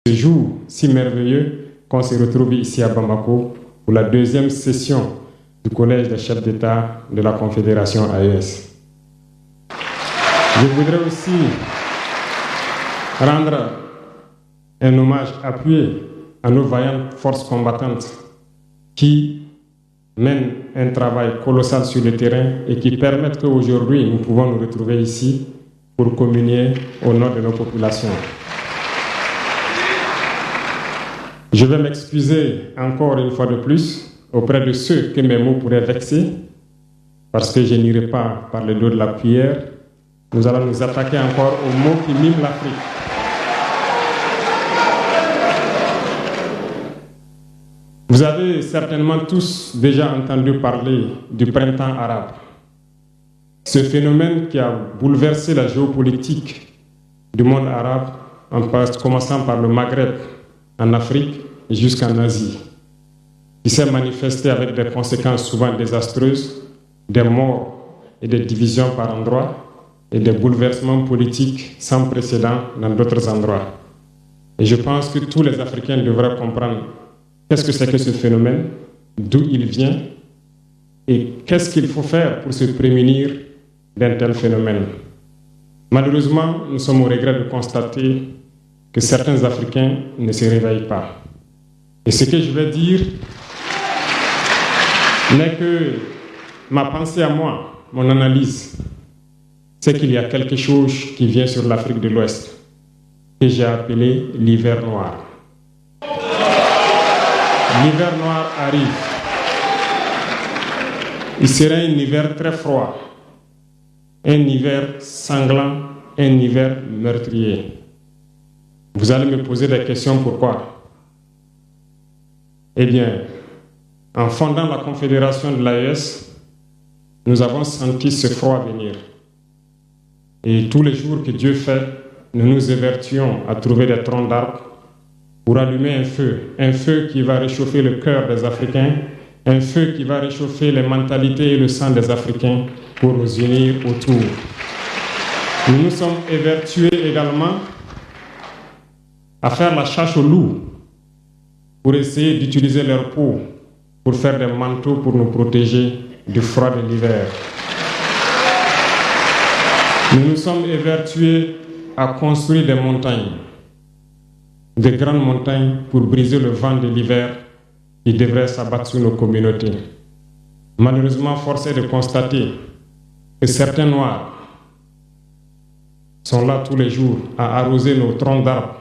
ce jour si merveilleux qu'on se retrouve ici à Bamako pour la deuxième session du Collège des chefs d'État de la Confédération AES. Je voudrais aussi rendre un hommage appuyé à nos vaillantes forces combattantes qui mènent un travail colossal sur le terrain et qui permettent qu'aujourd'hui nous pouvons nous retrouver ici pour communier au nom de nos populations. Je vais m'excuser encore une fois de plus auprès de ceux que mes mots pourraient vexer, parce que je n'irai pas par le dos de la cuillère. Nous allons nous attaquer encore aux mots qui miment l'Afrique. Vous avez certainement tous déjà entendu parler du printemps arabe. Ce phénomène qui a bouleversé la géopolitique du monde arabe, en commençant par le Maghreb, en Afrique et jusqu'en Asie, qui s'est manifesté avec des conséquences souvent désastreuses, des morts et des divisions par endroits, et des bouleversements politiques sans précédent dans d'autres endroits. Et je pense que tous les Africains devraient comprendre qu'est-ce que c'est que ce phénomène, d'où il vient, et qu'est-ce qu'il faut faire pour se prémunir d'un tel phénomène. Malheureusement, nous sommes au regret de constater que certains Africains ne se réveillent pas. Et ce que je vais dire n'est que ma pensée à moi, mon analyse, c'est qu'il y a quelque chose qui vient sur l'Afrique de l'Ouest, que j'ai appelé l'hiver noir. L'hiver noir arrive. Il sera un hiver très froid, un hiver sanglant, un hiver meurtrier. Vous allez me poser des questions, pourquoi? Eh bien, en fondant la Confédération de l'AES, nous avons senti ce froid venir. Et tous les jours que Dieu fait, nous nous évertuons à trouver des troncs d'arbres pour allumer un feu qui va réchauffer le cœur des Africains, un feu qui va réchauffer les mentalités et le sang des Africains pour nous unir autour. Nous nous sommes évertués également à faire la chasse aux loups pour essayer d'utiliser leur peau pour faire des manteaux pour nous protéger du froid de l'hiver. Nous nous sommes évertués à construire des montagnes, de grandes montagnes pour briser le vent de l'hiver qui devrait s'abattre sur nos communautés. Malheureusement, force est de constater que certains Noirs sont là tous les jours à arroser nos troncs d'arbres